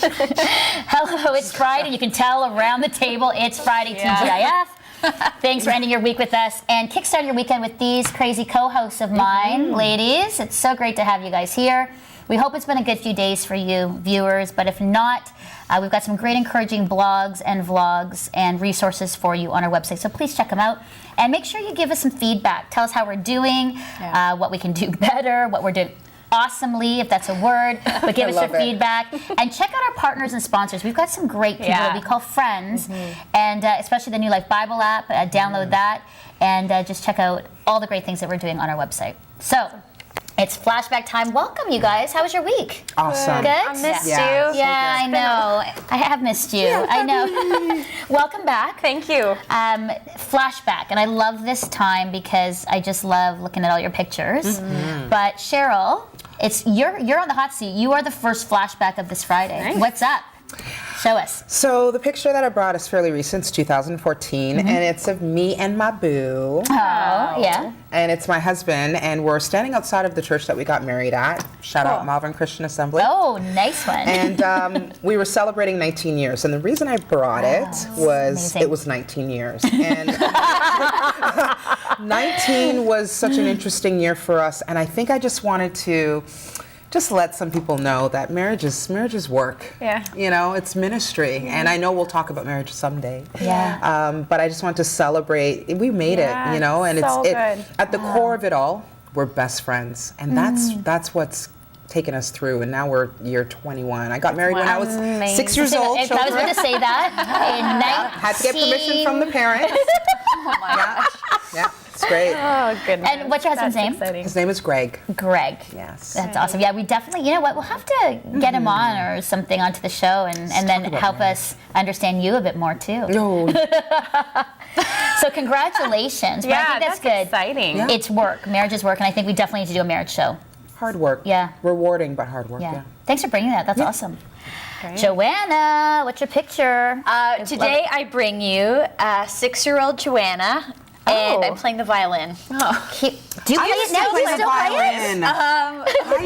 Hello, it's Friday. You can tell around the table it's Friday, TGIF. Thanks for ending your week with us and kickstarting your weekend with these crazy co-hosts of mine, ladies. It's so great to have you guys here. We hope it's been a good few days for you viewers, but if not, we've got some great encouraging blogs and vlogs and resources for you on our website, so please check them out. And make sure you give us some feedback. Tell us how we're doing, what we can do better, what we're doing awesomely, if that's a word, but give us your feedback. And check out our partners and sponsors. We've got some great people that we call friends, and especially the New Life Bible app. Download that, and just check out all the great things that we're doing on our website. So, it's flashback time. Welcome, you guys. How was your week? Awesome. Good? I missed you. Yeah, I know. I have missed you. I know. Welcome back. Thank you. Flashback, and I love this time because I just love looking at all your pictures. But Cheryl, you're on the hot seat. You are the first flashback of this Friday. Nice. What's up? Show us. So the picture that I brought is fairly recent, it's 2014, and it's of me and my boo. Oh, yeah. And it's my husband, and we're standing outside of the church that we got married at. Shout out Malvern Christian Assembly. Oh, nice one. And we were celebrating 19 years. And the reason I brought it was amazing. it was 19 years. And 19 was such an interesting year for us. And I think I just wanted to just let some people know that marriage is work. Yeah. You know, it's ministry. And I know we'll talk about marriage someday. Yeah. But I just want to celebrate. We made it, you know, and so it's good. at the core of it all, we're best friends. And that's what's taken us through. And now we're year 21. I got married when I was 6 years old. I was going to say that. Had to get permission from the parents. Oh my gosh. Yeah, it's great. Oh goodness. And what's your husband's name? Exciting. His name is Greg. Greg. Yes. That's awesome. Yeah, we definitely, you know what, we'll have to get him on or something onto the show and then about help marriage. us understand you a bit more too. No. So congratulations. But I think that's good. Exciting. Yeah. It's work. Marriage is work, and I think we definitely need to do a marriage show. Hard work. Yeah. Rewarding, but hard work. Yeah. Yeah. Thanks for bringing that. That's awesome. Great. Joanna, what's your picture? Today I bring you 6-year-old Joanna, and I'm playing the violin. Cute. Do you play it now? Do you still play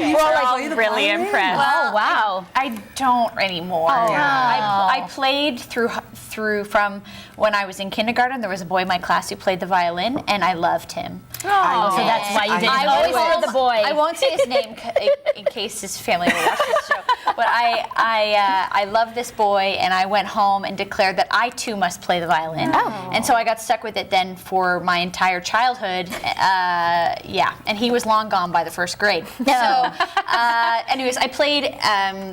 it? We're all really impressed. Oh, wow. I don't anymore. I played through from when I was in kindergarten. There was a boy in my class who played the violin, and I loved him. Oh, so that's why you didn't always follow the boy. I won't say his name in case his family will watch this show. But I loved this boy, and I went home and declared that I too must play the violin. And so I got stuck with it then for my entire childhood. And he was long gone by the first grade. So, anyways, I played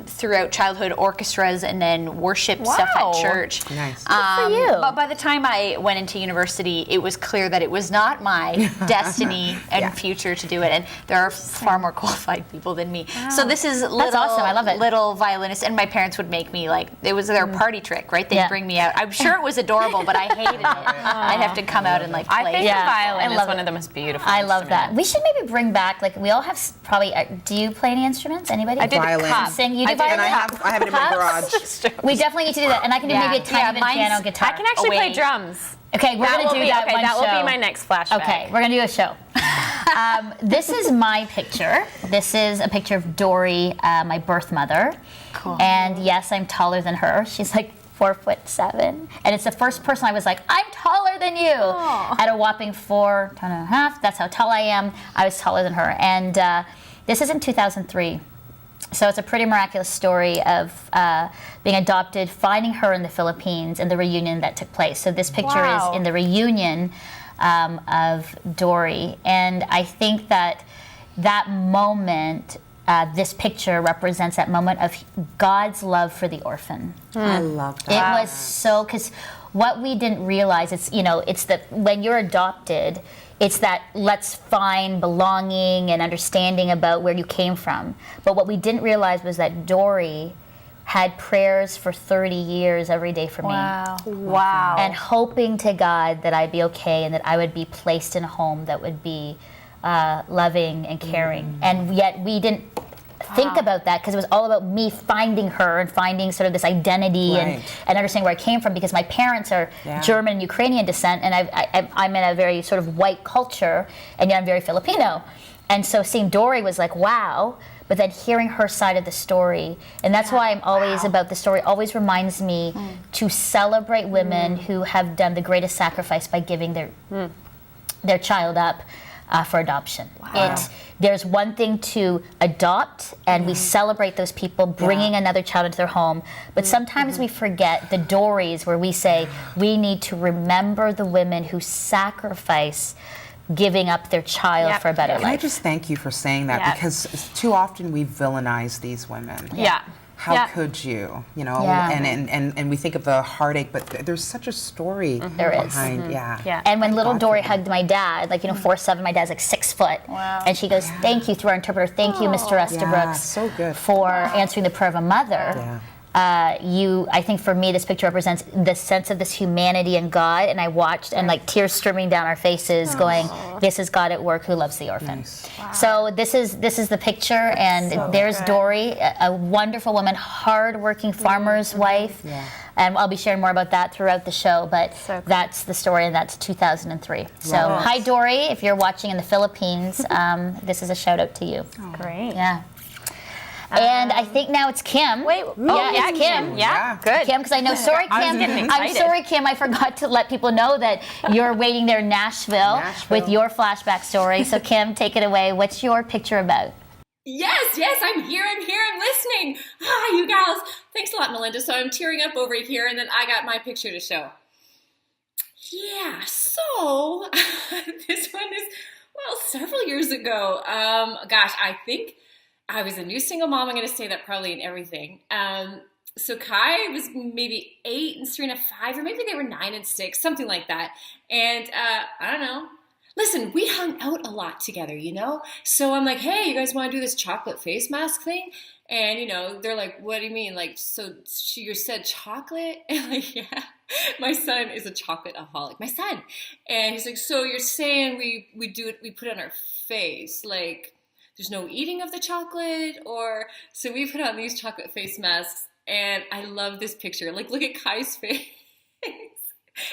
throughout childhood orchestras and then worship stuff at church. Nice. Good for you. But by the time I went into university, it was clear that it was not my destiny and future to do it. And there are far more qualified people than me. So this is little, awesome. I love it. little violinist. And my parents would make me it was their party trick, right? They'd bring me out. I'm sure it was adorable, but I hated it. I'd have to come out and play. I think the violin I is love one it. of the most beautiful. I love that. instruments. We should maybe bring back, we all have probably, do you play any instruments? Anybody? I did Violin. the cup. Sing, you do I did violin? And I have it in my garage. We definitely need to do that. And I can do maybe a tiny bit of piano and guitar. I can actually play Away. drums. Okay, we're going to do that one that show. will be my next flashback. Okay, we're going to do a show. This is my picture. This is a picture of Dory, my birth mother. Cool. And yes, I'm taller than her. She's like 4'7", and it's the first person I was like, I'm taller than you. At a whopping 4'10.5". That's how tall I am. I was taller than her. And this is in 2003. So it's a pretty miraculous story of being adopted, finding her in the Philippines, and the reunion that took place. So this picture is in the reunion of Dory. And I think that moment, this picture represents that moment of God's love for the orphan. I love that. It was so, because what we didn't realize, it's that when you're adopted, it's that let's find belonging and understanding about where you came from. But what we didn't realize was that Dory had prayers for 30 years every day for me. Wow. And hoping to God that I'd be okay and that I would be placed in a home that would be loving and caring. And yet we didn't think about that because it was all about me finding her and finding sort of this identity and understanding where I came from, because my parents are German and Ukrainian descent, and I'm in a very sort of white culture, and yet I'm very Filipino. And so seeing Dory was like, wow, but then hearing her side of the story, and that's why I'm always about the story, always reminds me to celebrate women who have done the greatest sacrifice by giving their child up for adoption. There's one thing to adopt, and we celebrate those people bringing another child into their home, but sometimes we forget the Dories where we say we need to remember the women who sacrifice giving up their child for a better Can I life. just thank you for saying that, because too often we villainize these women. How could you? You know, and we think of the heartache, but there's such a story behind. And when little Dory hugged my dad, like, 4'7", my dad's like 6 foot. Wow. And she goes, thank you, through our interpreter, thank you, Mr. Estabrooks, so good. for answering the prayer of a mother. I think for me, this picture represents the sense of this humanity in God, and I watched, and like tears streaming down our faces, going, this is God at work who loves the orphan. Nice. So this is the picture, and there's Dory, a wonderful woman, hard-working farmer's wife. And I'll be sharing more about that throughout the show, but that's the story, and that's 2003. So hi, Dory, if you're watching in the Philippines, this is a shout out to you. Great. Yeah. And I think now it's Kim. It's Kim. Yeah, good. Kim, because I know, sorry, Kim. getting I'm excited. sorry, Kim. I forgot to let people know that you're waiting there in Nashville with your flashback story. So, Kim, take it away. What's your picture about? Yes, I'm here, I'm listening. Hi, you gals. Thanks a lot, Melinda. So I'm tearing up over here, and then I got my picture to show. Yeah, so this one is, several years ago. I think I was a new single mom. I'm going to say that probably in everything. So Kai was maybe 8 and Serena 5, or maybe they were 9 and 6, something like that. And I don't know. Listen, we hung out a lot together, So I'm like, hey, you guys want to do this chocolate face mask thing? And, they're like, what do you mean? Like, so you said chocolate? And like, yeah, my son is a chocolate-aholic, my son. And he's like, so you're saying we put it on our face, like, there's no eating of the chocolate? Or, so we put on these chocolate face masks, and I love this picture. Like, look at Kai's face.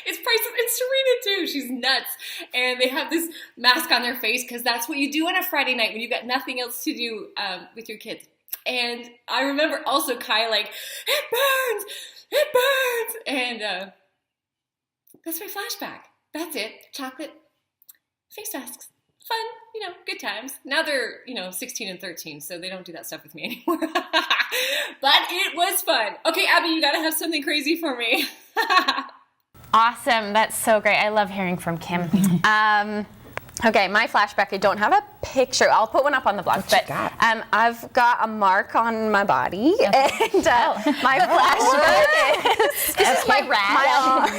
It's Bryson and Serena too. She's nuts. And they have this mask on their face because that's what you do on a Friday night when you've got nothing else to do with your kids. And I remember also Kai like, it burns. And that's my flashback. That's it. Chocolate face masks. Fun, good times. Now they're, 16 and 13, so they don't do that stuff with me anymore. But it was fun. Okay, Abby, you gotta have something crazy for me. Awesome. That's so great. I love hearing from Kim. Okay, my flashback, I don't have a picture. I'll put one up on the blog. But I've got a mark on my body. And my flashback is... This is my rat.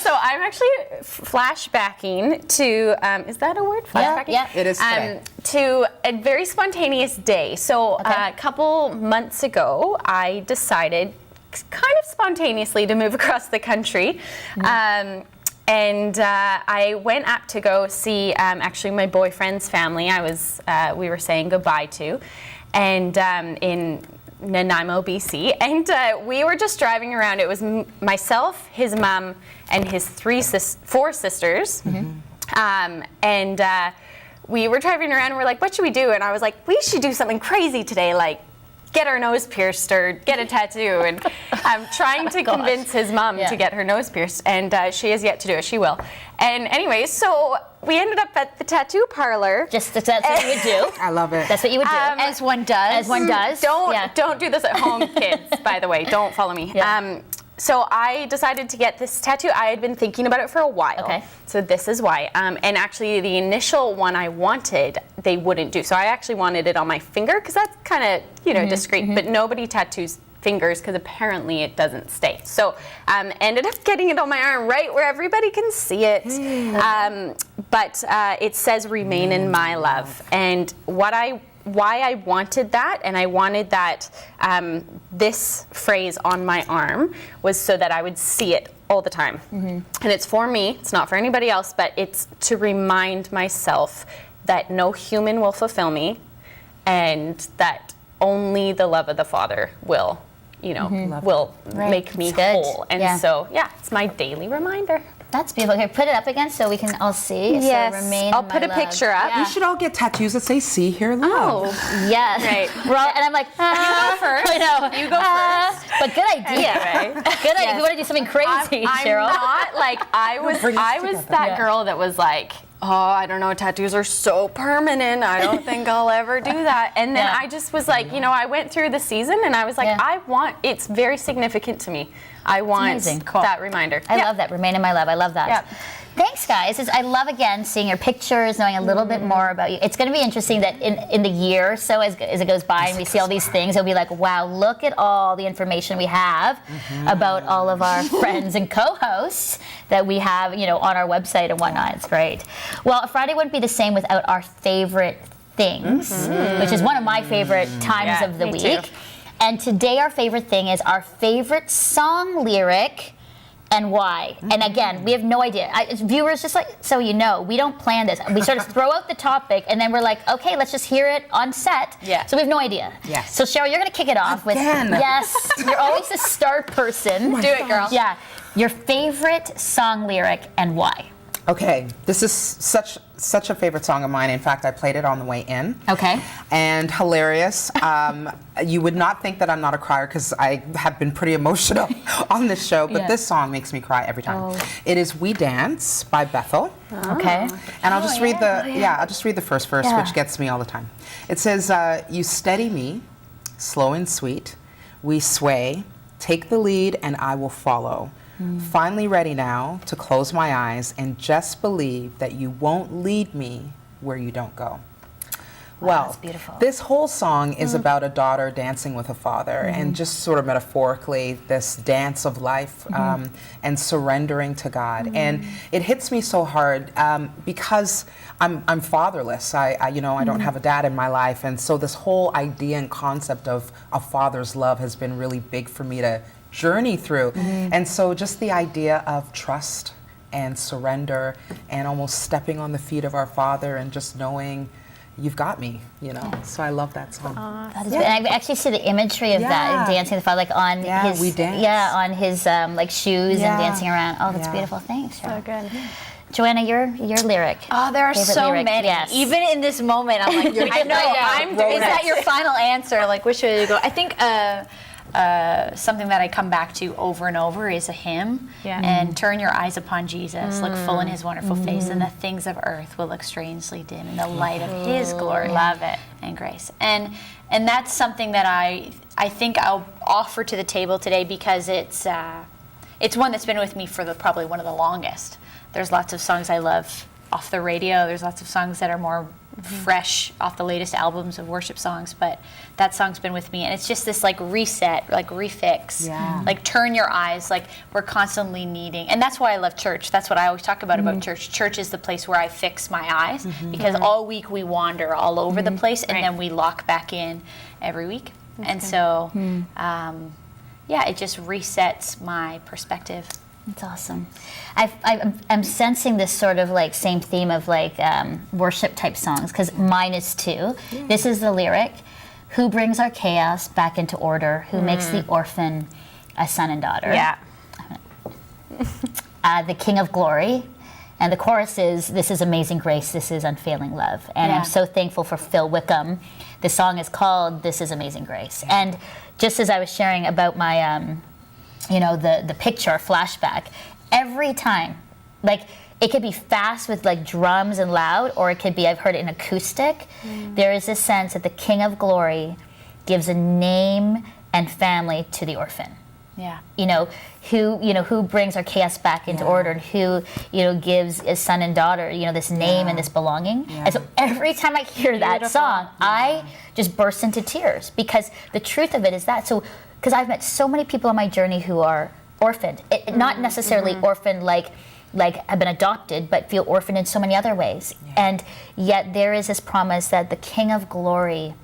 So I'm actually flashbacking to... is that a word? Flashbacking? Yeah. It is today. To a very spontaneous day. So a couple months ago, I decided kind of spontaneously to move across the country. And I went up to go see actually my boyfriend's family. We were saying goodbye to, and in Nanaimo, BC. And we were just driving around. It was myself, his mom, and his 4 sisters. And we were driving around. And we're like, what should we do? And I was like, we should do something crazy today, like get our nose pierced or get a tattoo. And I'm trying to convince his mom to get her nose pierced, and she has yet to do it. She will. And anyway, so we ended up at the tattoo parlor. Just that's what you would do. I love it. That's what you would do. As one does. As one does. Don't do this at home, kids, by the way. Don't follow me. So I decided to get this tattoo. I had been thinking about it for a while. Okay. So this is why. And actually, the initial one I wanted, they wouldn't do. So I actually wanted it on my finger because that's kind of, discreet. But nobody tattoos fingers because apparently it doesn't stay. So ended up getting it on my arm right where everybody can see it. But it says "Remain in my love," and why I wanted that, and I wanted that this phrase on my arm was so that I would see it all the time. And it's for me, it's not for anybody else, but it's to remind myself that no human will fulfill me, and that only the love of the Father will will make me whole. And so, it's my daily reminder. That's beautiful. Okay, put it up again so we can all see. Yes, so remain I'll put a picture up. We should all get tattoos that say "See Here Love." Oh, yes. Right. And I'm like, You go first. I know. You go first. But good idea, Right. Good idea. If you want to do something crazy, I'm Cheryl. not like I was that girl that was like, oh, I don't know, tattoos are so permanent. I don't think I'll ever do that. And then I just was like, I went through the season and I was like, it's very significant to me. I want that reminder. I love that. Remain in my love. I love that. Yep. Thanks, guys. I love, again, seeing your pictures, knowing a little bit more about you. It's going to be interesting that in the year or so, as it goes by and we see all these things, it'll be like, wow, look at all the information we have about all of our friends and co-hosts that we have, on our website and whatnot. It's great. Well, a Friday wouldn't be the same without our favorite things, which is one of my favorite times of the week. Too. And today our favorite thing is our favorite song lyric and why. And again, we have no idea. Viewers, just so you know, we don't plan this. We sort of throw out the topic and then we're like, okay, let's just hear it on set. Yeah. So we have no idea. Yes. So Cheryl, you're going to kick it off with, yes, you're always a star person. Do it, girl. Yeah. Your favorite song lyric and why. Okay, this is such a favorite song of mine. In fact, I played it on the way in. Okay. And hilarious. You would not think that I'm not a crier because I have been pretty emotional on this show, but this song makes me cry every time. It is "We Dance" by Bethel. Okay. And I'll just read I'll just read the first verse, which gets me all the time. It says, "You steady me, slow and sweet. We sway, take the lead, and I will follow. Finally ready now to close my eyes and just believe that you won't lead me where you don't go." Well, that's beautiful. This whole song is about a daughter dancing with a father, and just sort of metaphorically, this dance of life and surrendering to God. And it hits me so hard because I'm fatherless. I don't have a dad in my life, and so this whole idea and concept of a father's love has been really big for me to journey through. And so just the idea of trust and surrender and almost stepping on the feet of our Father and just knowing you've got me, So I love that song. That is, and I actually see the imagery of that, dancing with the father, like on his, we dance. on his like shoes and dancing around. Oh, that's beautiful. Thanks. So good. Joanna, your lyric. Oh, there are Favorite so lyric, many. yes. Even in this moment, I'm like, I know. Is that your final answer? Like, which way to go? I think something that I come back to over and over is a hymn. And turn your eyes upon Jesus, look full in his wonderful face, and the things of earth will look strangely dim in the light of his glory. Love it. And grace. And that's something that I think I'll offer to the table today because it's one that's been with me for probably one of the longest. There's lots of songs I love off the radio. There's lots of songs that are more fresh off the latest albums of worship songs, but that song's been with me, and it's just this like reset, like refix, like turn your eyes, like we're constantly needing, and that's why I love church. That's what I always talk about church. Church is the place where I fix my eyes because all week we wander all over the place, and then we lock back in every week. That's so it just resets my perspective. That's awesome. I'm sensing this sort of like same theme of like worship type songs because mine is too. This is the lyric: "Who brings our chaos back into order? Who makes the orphan a son and daughter?" Yeah. The King of Glory. And the chorus is, "This is amazing grace, this is unfailing love." And I'm so thankful for Phil Wickham. The song is called "This is Amazing Grace." And just as I was sharing about my the picture flashback, every time, like it could be fast with like drums and loud, or it could be, I've heard it in acoustic. There is this sense that the King of Glory gives a name and family to the orphan. Who brings our chaos back into order, and who gives a son and daughter this name and this belonging. And so every time I hear that song, I just burst into tears because the truth of it is that. So because I've met so many people on my journey who are orphaned, not necessarily orphaned like have been adopted, but feel orphaned in so many other ways. And yet there is this promise that the King of Glory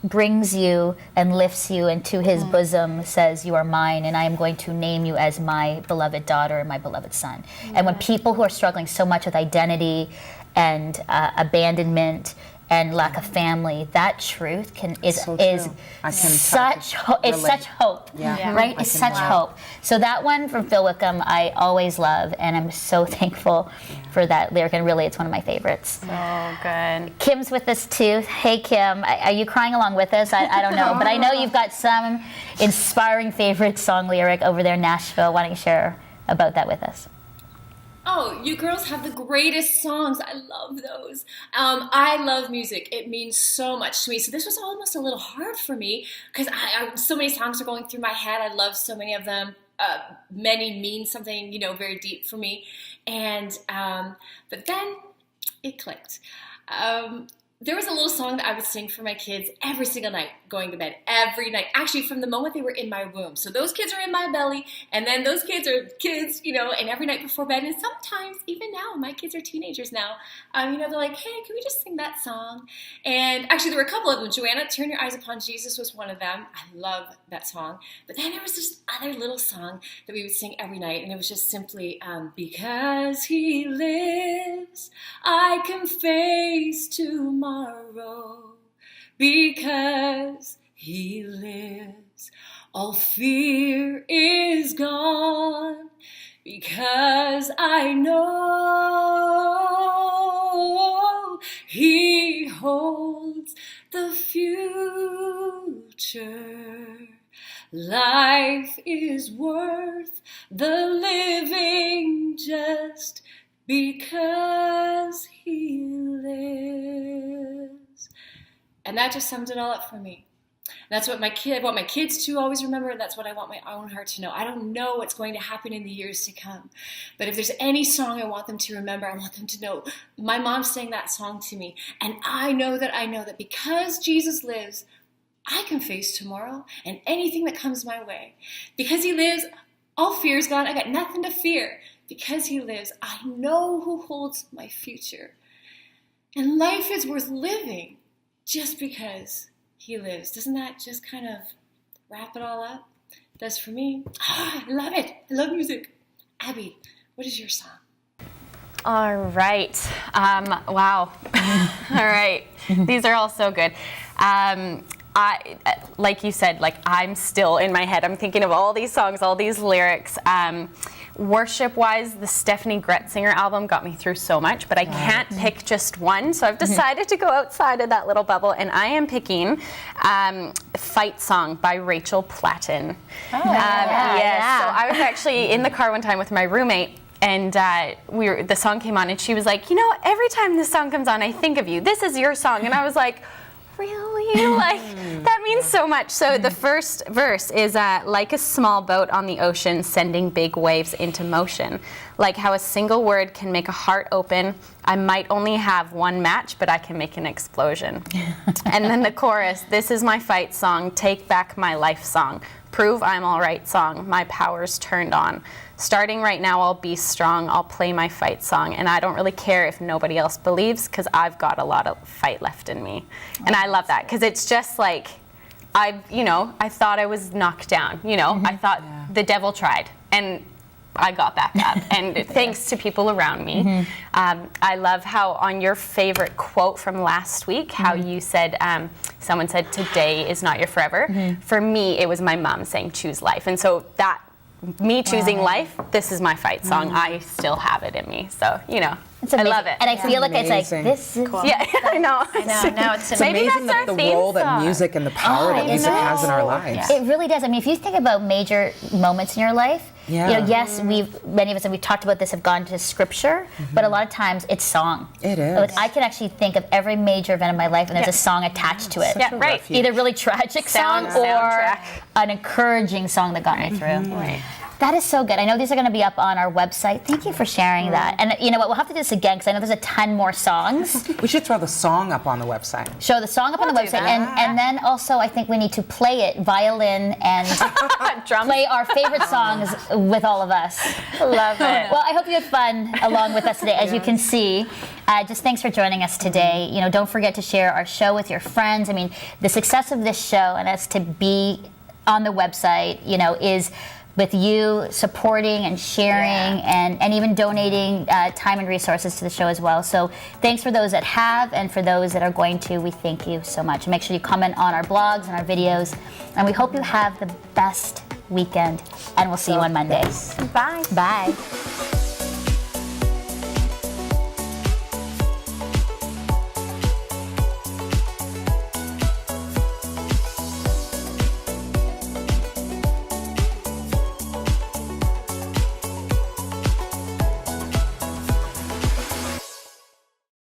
brings you and lifts you into his bosom, says, "You are mine, and I am going to name you as my beloved daughter and my beloved son." And when people who are struggling so much with identity and abandonment and lack of family, that truth is So true. I can such it's relate. such hope, Yeah. right? I It's can such relate. hope. So that one from Phil Wickham, I always love, and I'm so thankful for that lyric. And really, it's one of my favorites. Oh, good. Kim's with us too. Hey, Kim, are you crying along with us? I don't know, but I know you've got some inspiring favorite song lyric over there in Nashville. Why don't you share about that with us? Oh, you girls have the greatest songs. I love those. I love music. It means so much to me. So this was almost a little hard for me because so many songs are going through my head. I love so many of them. Many mean something, very deep for me. And but then it clicked. There was a little song that I would sing for my kids every single night going to bed, every night. Actually, from the moment they were in my womb. So those kids are in my belly, and then those kids are kids, and every night before bed. And sometimes, even now, my kids are teenagers now, they're like, hey, can we just sing that song? And actually, there were a couple of them. Joanna, Turn Your Eyes Upon Jesus was one of them. I love that song. But then there was this other little song that we would sing every night, and it was just simply, because he lives, I can face tomorrow. Because he lives, all fear is gone. Because I know he holds the future. Life is worth the living just because he lives. And that just sums it all up for me. And that's what I want my kids to always remember, and that's what I want my own heart to know. I don't know what's going to happen in the years to come, but if there's any song I want them to remember, I want them to know my mom sang that song to me, and I know that because Jesus lives, I can face tomorrow and anything that comes my way. Because he lives, all fear is gone. I got nothing to fear. Because he lives, I know who holds my future. And life is worth living just because he lives. Doesn't that just kind of wrap it all up? It does for me. I love it. I love music. Abby, what is your song? All right. Wow. All right. These are all so good. Like you said, I'm still in my head. I'm thinking of all these songs, all these lyrics. Worship-wise, the Stephanie Gretzinger album got me through so much, but I can't pick just one, so I've decided to go outside of that little bubble, and I am picking Fight Song by Rachel Platten. So I was actually in the car one time with my roommate, and the song came on, and she was like, every time this song comes on, I think of you. This is your song. And I was like, really? That means so much. So the first verse is like a small boat on the ocean, sending big waves into motion. Like how a single word can make a heart open. I might only have one match, but I can make an explosion. And then the chorus, this is my fight song, take back my life song. Prove I'm all right song, my power's turned on. Starting right now, I'll be strong, I'll play my fight song, and I don't really care if nobody else believes, because I've got a lot of fight left in me. And I love that, because it's just like, I thought I was knocked down, I thought the devil tried, and I got back up, and thanks to people around me. I love how on your favorite quote from last week, how you said, someone said, today is not your forever. For me, it was my mom saying, choose life. And so that, me choosing life, this is my fight song. I still have it in me. So, It's I amazing. love it. And I feel like it's like, amazing. this is Yeah, I know. No, it's It's Maybe amazing that's our the theme role that song. music and the power that I music has in our know. lives. It really does. I mean, if you think about major moments in your life, yes, many of us, and we've talked about this, have gone to scripture, but a lot of times it's song. It is. Like, I can actually think of every major event of my life, and there's a song attached to it. Yeah, right. Either really tragic song or Soundtrack. an encouraging song that got me through. Right. That is so good. I know these are going to be up on our website. Thank you for sharing that. And you know what? We'll have to do this again because I know there's a ton more songs. We should throw the song up on the website. Show the song up on the We'll do website, that. and then also I think we need to play it violin and Drums. play our favorite songs with all of us. Love it. Well, I hope you had fun along with us today. As you can see, just thanks for joining us today. Don't forget to share our show with your friends. I mean, the success of this show and us to be on the website, is with you supporting and sharing and even donating time and resources to the show as well. So thanks for those that have, and for those that are going to, we thank you so much. Make sure you comment on our blogs and our videos, and we hope you have the best weekend, and we'll see you on Monday. Bye. Bye.